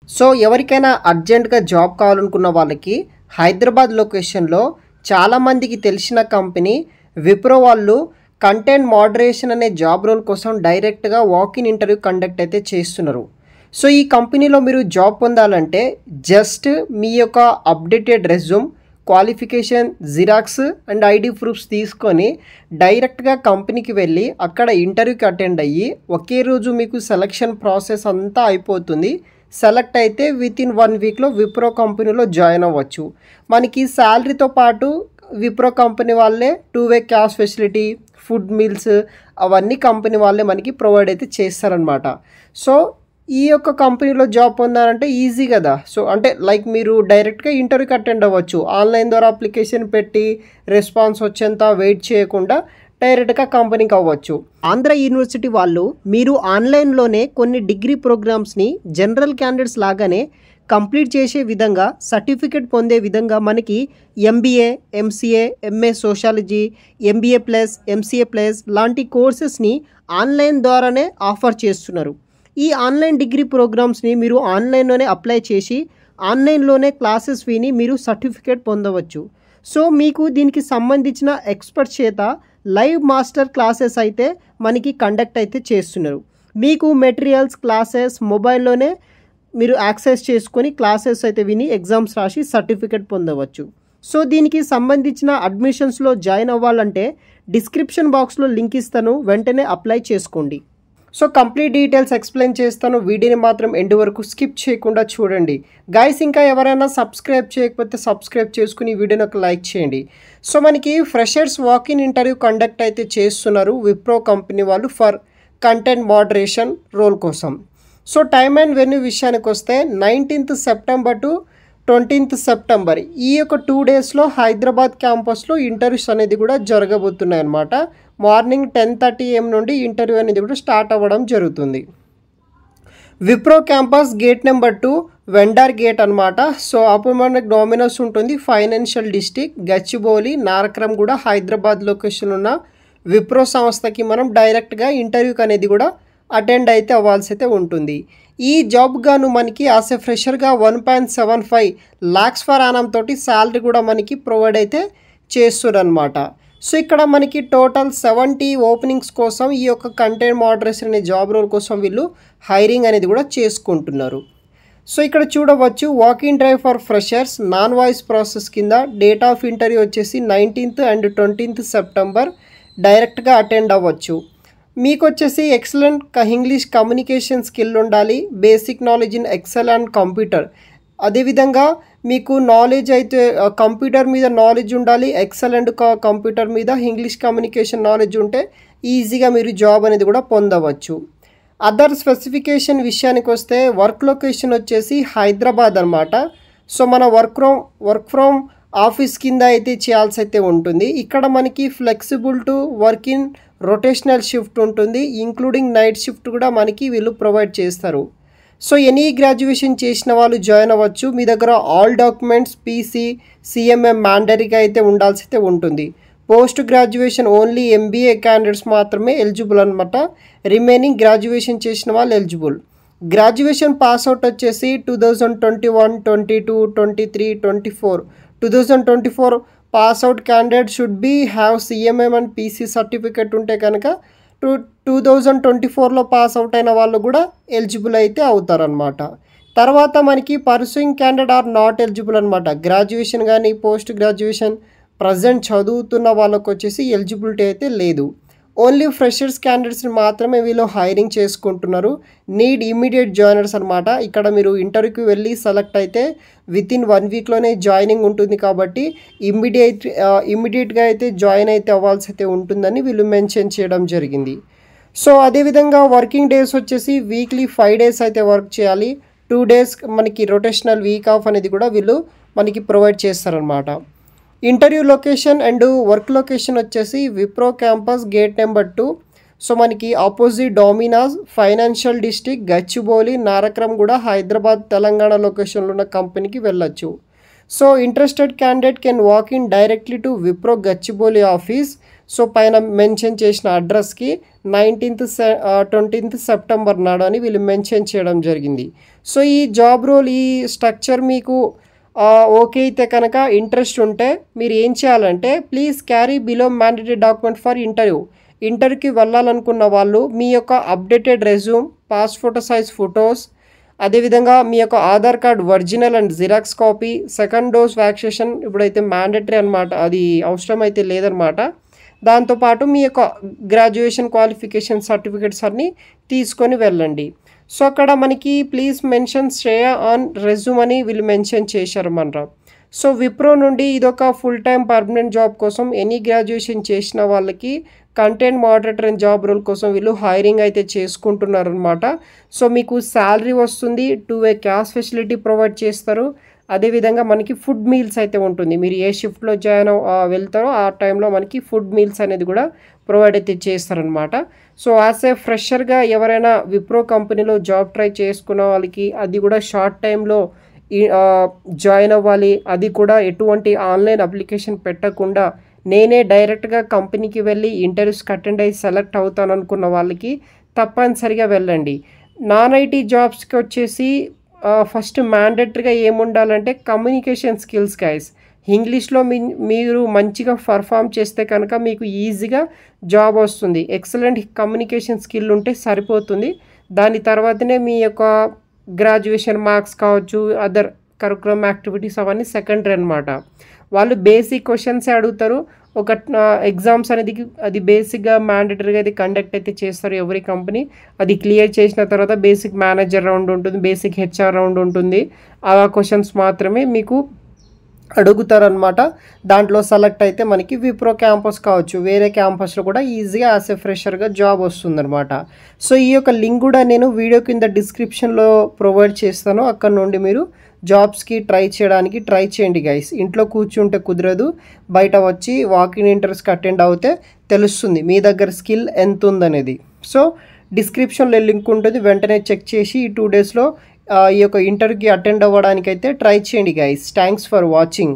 So ఎవరికైనా అర్జెంట్‌గా job కావాలనుకున్న వాళ్ళకి హైదరాబాద్ లొకేషన్‌లో చాలామందికి తెలిసిన కంపెనీ విప్రో వాళ్ళు కంటెంట్ మోడరేషన్ అనే జాబ్ రోల్ కోసం డైరెక్ట్‌గా వాక్-ఇన్ ఇంటర్వ్యూ కండక్ట్ అయితే చేస్తున్నారు. సో ఈ కంపెనీలో మీరు జాబ్ పొందాలంటే జస్ట్ మీ యొక్క updated resume, qualification, xerox and ID proofs తీసుకొని డైరెక్ట్‌గా కంపెనీకి వెళ్ళి అక్కడ ఇంటర్వ్యూకి అటెండ్ అయ్యి ఒకే రోజు మీకు సెలక్షన్ ప్రాసెస్ అంతా అయిపోతుంది. సెలెక్ట్ అయితే వితిన్ 1 వీక్లో విప్రో కంపెనీలో జాయిన్ అవ్వచ్చు. మనకి శాలరీతో పాటు విప్రో కంపెనీ వాళ్ళే 2 వే క్యాష్ ఫెసిలిటీ, ఫుడ్ మీల్స్ అవన్నీ కంపెనీ వాళ్ళే మనకి ప్రొవైడ్ అయితే చేస్తారనమాట. సో ఈ యొక్క కంపెనీలో జాబ్ పొందాలంటే ఈజీ కదా. సో అంటే లైక్ మీరు డైరెక్ట్గా ఇంటర్వ్యూకి అటెండ్ అవ్వచ్చు. ఆన్లైన్ ద్వారా అప్లికేషన్ పెట్టి రెస్పాన్స్ వచ్చేంత వెయిట్ చేయకుండా డైరెక్ట్గా కంపెనీకి అవ్వచ్చు. ఆంధ్ర యూనివర్సిటీ వాళ్ళు మీరు ఆన్లైన్లోనే కొన్ని డిగ్రీ ప్రోగ్రామ్స్ని జనరల్ క్యాండిడేట్స్ లాగానే కంప్లీట్ చేసే విధంగా సర్టిఫికేట్ పొందే విధంగా మనకి MBA, MCA, MA sociology, MBA plus, MCA plus లాంటి కోర్సెస్ని ఆన్లైన్ ద్వారానే ఆఫర్ చేస్తున్నారు. ఈ ఆన్లైన్ డిగ్రీ ప్రోగ్రామ్స్ని మీరు ఆన్లైన్లోనే అప్లై చేసి ఆన్లైన్లోనే క్లాసెస్ విని మీరు సర్టిఫికేట్ పొందవచ్చు. సో మీకు దీనికి సంబంధించిన ఎక్స్పర్ట్ చేత లైవ్ మాస్టర్ క్లాసెస్ అయితే మనకి కండక్ట్ అయితే చేస్తున్నారు. మీకు మెటీరియల్స్, క్లాసెస్ మొబైల్లోనే మీరు యాక్సెస్ చేసుకొని క్లాసెస్ అయితే విని ఎగ్జామ్స్ రాసి సర్టిఫికేట్ పొందవచ్చు. సో దీనికి సంబంధించిన అడ్మిషన్స్లో జాయిన్ అవ్వాలంటే డిస్క్రిప్షన్ బాక్స్లో లింక్ ఇస్తాను, వెంటనే అప్లై చేసుకోండి. సో కంప్లీట్ డీటెయిల్స్ ఎక్స్ప్లెయిన్ చేస్తాను. వీడియోని మాత్రం ఎండ్ వరకు స్కిప్ చేయకుండా చూడండి. గైస్ ఇంకా ఎవరైనా సబ్స్క్రైబ్ చేయకపోతే సబ్స్క్రైబ్ చేసుకుని వీడియోని ఒక లైక్ చేయండి. సో మనకి ఫ్రెషర్స్ వాక్-ఇన్ ఇంటర్వ్యూ కండక్ట్ అయితే చేస్తున్నారు విప్రో కంపెనీ వాళ్ళు ఫర్ కంటెంట్ మోడరేషన్ రోల్ కోసం. సో టైమ్ అండ్ వెన్యూ విషయానికి వస్తే 19th September to 20th September ఈ యొక్క 2 డేస్లో హైదరాబాద్ క్యాంపస్లో ఇంటర్వ్యూస్ అనేది కూడా జరగబోతున్నాయి అన్నమాట. మార్నింగ్ 10:30 AM నుండి ఇంటర్వ్యూ అనేది కూడా స్టార్ట్ అవ్వడం జరుగుతుంది. Wipro campus gate number 2 vendor gate అనమాట. సో అప్పుడు మనకు డొమినోస్ ఉంటుంది. Financial district, Gachibowli, Nanakramguda, Hyderabad location ఉన్న విప్రో సంస్థకి మనం డైరెక్ట్గా ఇంటర్వ్యూకి అనేది కూడా అటెండ్ అయితే అవ్వాల్సి అయితే ఉంటుంది. ఈ జాబ్ గాను మనకి యాజ్ ఎ ఫ్రెషర్గా 1.75 lakhs ఫర్ యానం తోటి శాలరీ కూడా మనకి ప్రొవైడ్ అయితే చేస్తారు అనమాట. సో ఇక్కడ మనకి టోటల్ 70 ఓపెనింగ్స్ కోసం ఈ యొక్క కంటెంట్ మోడరేషన్ అనే జాబ్ రోల్ కోసం వీళ్ళు హైరింగ్ అనేది కూడా చేసుకుంటున్నారు. సో ఇక్కడ చూడవచ్చు walk-in drive for freshers non voice process కింద డేట్ ఆఫ్ ఇంటర్వ్యూ వచ్చేసి 19th and 20th సెప్టెంబర్ డైరెక్ట్గా అటెండ్ అవ్వచ్చు. మీకు వచ్చేసి ఎక్సలెంట్ ఇంగ్లీష్ కమ్యూనికేషన్ స్కిల్ ఉండాలి, basic knowledge in Excel and computer. అదేవిధంగా మీకు నాలెడ్జ్ అయితే కంప్యూటర్ మీద నాలెడ్జ్ ఉండాలి, ఎక్సెల్ అండ్ కంప్యూటర్ మీద ఇంగ్లీష్ కమ్యూనికేషన్ నాలెడ్జ్ ఉంటే ఈజీగా మీరు జాబ్ అనేది కూడా పొందవచ్చు. అదర్ స్పెసిఫికేషన్ విషయానికి వస్తే వర్క్ లొకేషన్ వచ్చేసి హైదరాబాద్ అనమాట. సో మన వర్క్ ఫ్రమ్ ఆఫీస్ కింద అయితే చేయాల్సి అయితే ఉంటుంది. ఇక్కడ మనకి flexible to work in rotational shift ఉంటుంది, ఇంక్లూడింగ్ నైట్ షిఫ్ట్ కూడా మనకి వీళ్ళు ప్రొవైడ్ చేస్తారు. సో ఎనీ గ్రాడ్యుయేషన్ చేసిన వాళ్ళు జాయిన్ అవ్వచ్చు. మీ దగ్గర ఆల్ డాక్యుమెంట్స్, పీసీ, సిఎంఎం మ్యాండరీగా అయితే ఉండాల్సి అయితే ఉంటుంది. Post graduation only MBA candidates మాత్రమే ఎలిజిబుల్ అనమాట. రిమైనింగ్ గ్రాడ్యుయేషన్ చేసిన వాళ్ళు ఎలిజిబుల్. గ్రాడ్యుయేషన్ పాస్అవుట్ వచ్చేసి 2021, 22, 23, 24 2024 passout candidate should be have CMM and PC certificate ఉంటే కనుక 2024లో పాస్అవుట్ అయిన వాళ్ళు కూడా ఎలిజిబుల్ అయితే అవుతారనమాట. తర్వాత మనకి pursuing candidate are not eligible అనమాట. గ్రాడ్యుయేషన్ కానీ పోస్ట్ గ్రాడ్యుయేషన్ ప్రజెంట్ చదువుతున్న వాళ్ళకు వచ్చేసి ఎలిజిబిలిటీ అయితే లేదు. ఓన్లీ ఫ్రెషర్స్ క్యాండిడేట్స్ని మాత్రమే వీళ్ళు హైరింగ్ చేసుకుంటున్నారు. నీడ్ ఇమీడియట్ జాయినర్స్ అనమాట. ఇక్కడ మీరు ఇంటర్వ్యూకి వెళ్ళి సెలెక్ట్ అయితే వితిన్ 1 వీక్లోనే జాయినింగ్ ఉంటుంది కాబట్టి ఇమ్మీడియట్గా అయితే జాయిన్ అయితే అవ్వాల్సి అయితే ఉంటుందని వీళ్ళు మెన్షన్ చేయడం జరిగింది. సో అదేవిధంగా వర్కింగ్ డేస్ వచ్చేసి వీక్లీ 5 days అయితే వర్క్ చేయాలి. 2 days మనకి రొటేషనల్ వీక్ ఆఫ్ అనేది కూడా వీళ్ళు మనకి ప్రొవైడ్ చేస్తారనమాట. Interview location and work location వచ్చేసి Wipro campus gate number 2. So మనకి opposite Domino's, financial district, Gachibowli, Nanakramguda, Hyderabad, Telangana లొకేషన్లో ఉన్న కంపెనీకి వెళ్ళొచ్చు. So interested candidate can walk in directly to Wipro Gachibowli office. So పైన మెన్షన్ చేసిన అడ్రస్కి 20th సెప్టెంబర్ నాడు అని వీళ్ళు మెన్షన్ చేయడం జరిగింది. సో ఈ జాబ్ రోల్, ఈ స్ట్రక్చర్ మీకు ఓకే అయితే కనుక, ఇంట్రెస్ట్ ఉంటే మీరు ఏం చేయాలంటే, please carry below mandatory document for ఇంటర్వ్యూకి వెళ్ళాలనుకున్న వాళ్ళు మీ యొక్క updated resume, pass photo size photos, అదేవిధంగా మీ యొక్క Aadhaar card original and xerox copy, second dose vaccination ఇప్పుడైతే మ్యాండేటరీ అనమాట, అది అవసరం అయితే లేదనమాట. దాంతోపాటు మీ యొక్క గ్రాడ్యుయేషన్ క్వాలిఫికేషన్ సర్టిఫికేట్స్ అన్నీ తీసుకొని వెళ్ళండి. సో అక్కడ మనకి please mention Shreya on resume అని వీళ్ళు మెన్షన్ చేశారు మన. సో విప్రో నుండి ఇదొక ఫుల్ టైం పర్మనెంట్ జాబ్ కోసం ఎనీ గ్రాడ్యుయేషన్ చేసిన వాళ్ళకి content moderator and job role కోసం వీళ్ళు హైరింగ్ అయితే చేసుకుంటున్నారు అనమాట. సో మీకు శాలరీ వస్తుంది, 2 క్యాష్ ఫెసిలిటీ ప్రొవైడ్ చేస్తారు. అదేవిధంగా మనకి ఫుడ్ మీల్స్ అయితే ఉంటుంది. మీరు ఏ షిఫ్ట్లో వెళ్తారో ఆ టైంలో మనకి ఫుడ్ మీల్స్ అనేది కూడా ప్రొవైడ్ అయితే చేస్తారనమాట. సో యాజ్ ఏ ఫ్రెషర్గా ఎవరైనా విప్రో కంపెనీలో జాబ్ ట్రై చేసుకున్న వాళ్ళకి, అది కూడా షార్ట్ టైంలో జాయిన్ అవ్వాలి, అది కూడా ఎటువంటి ఆన్లైన్ అప్లికేషన్ పెట్టకుండా నేనే డైరెక్ట్గా కంపెనీకి వెళ్ళి ఇంటర్వ్యూస్కి అటెండ్ అయ్యి సెలెక్ట్ అవుతాను అనుకున్న వాళ్ళకి తప్పనిసరిగా వెళ్ళండి. నాన్ ఐటీ జాబ్స్కి వచ్చేసి ఫస్ట్ మ్యాండేటరీగా ఏముండాలంటే కమ్యూనికేషన్ స్కిల్స్ గైస్. ఇంగ్లీష్లో మీరు మంచిగా పర్ఫామ్ చేస్తే కనుక మీకు ఈజీగా జాబ్ వస్తుంది. ఎక్సలెంట్ కమ్యూనికేషన్ స్కిల్ ఉంటే సరిపోతుంది. దాని తర్వాతనే మీ యొక్క గ్రాడ్యుయేషన్ మార్క్స్ కావచ్చు, అదర్ కరికులం యాక్టివిటీస్ అవన్నీ సెకండరీ అనమాట. వాళ్ళు బేసిక్ క్వశ్చన్స్ అడుగుతారు. ఒక ఎగ్జామ్స్ అనేది అది బేసిక్గా మ్యాండేటరీగా అది కండక్ట్ అయితే చేస్తారు ఎవరి కంపెనీ. అది క్లియర్ చేసిన తర్వాత బేసిక్ మేనేజర్ రౌండ్ ఉంటుంది, బేసిక్ హెచ్ఆర్ రౌండ్ ఉంటుంది. ఆ క్వశ్చన్స్ మాత్రమే మీకు అడుగుతారనమాట. దాంట్లో సెలెక్ట్ అయితే మనకి విప్రో క్యాంపస్ కావచ్చు, వేరే క్యాంపస్లో కూడా ఈజీగా యాజ్ ఏ ఫ్రెషర్గా జాబ్ వస్తుందన్నమాట. సో ఈ యొక్క లింక్ కూడా నేను వీడియో కింద డిస్క్రిప్షన్లో ప్రొవైడ్ చేస్తాను. అక్కడ నుండి మీరు జాబ్స్కి ట్రై చేయడానికి ట్రై చేయండి గైస్. ఇంట్లో కూర్చుంటే కుదరదు, బయట వచ్చి వాకింగ్ ఇంటర్వ్యూస్కి అటెండ్ అవుతే తెలుస్తుంది మీ దగ్గర స్కిల్ ఎంత ఉందనేది. సో డిస్క్రిప్షన్లో లింక్ ఉంటుంది, వెంటనే చెక్ చేసి ఈ 2 డేస్లో ఈ యొక్క ఇంటర్వ్యూకి అటెండ్ అవ్వడానికైతే ట్రై చేయండి గైస్. Thanks for watching.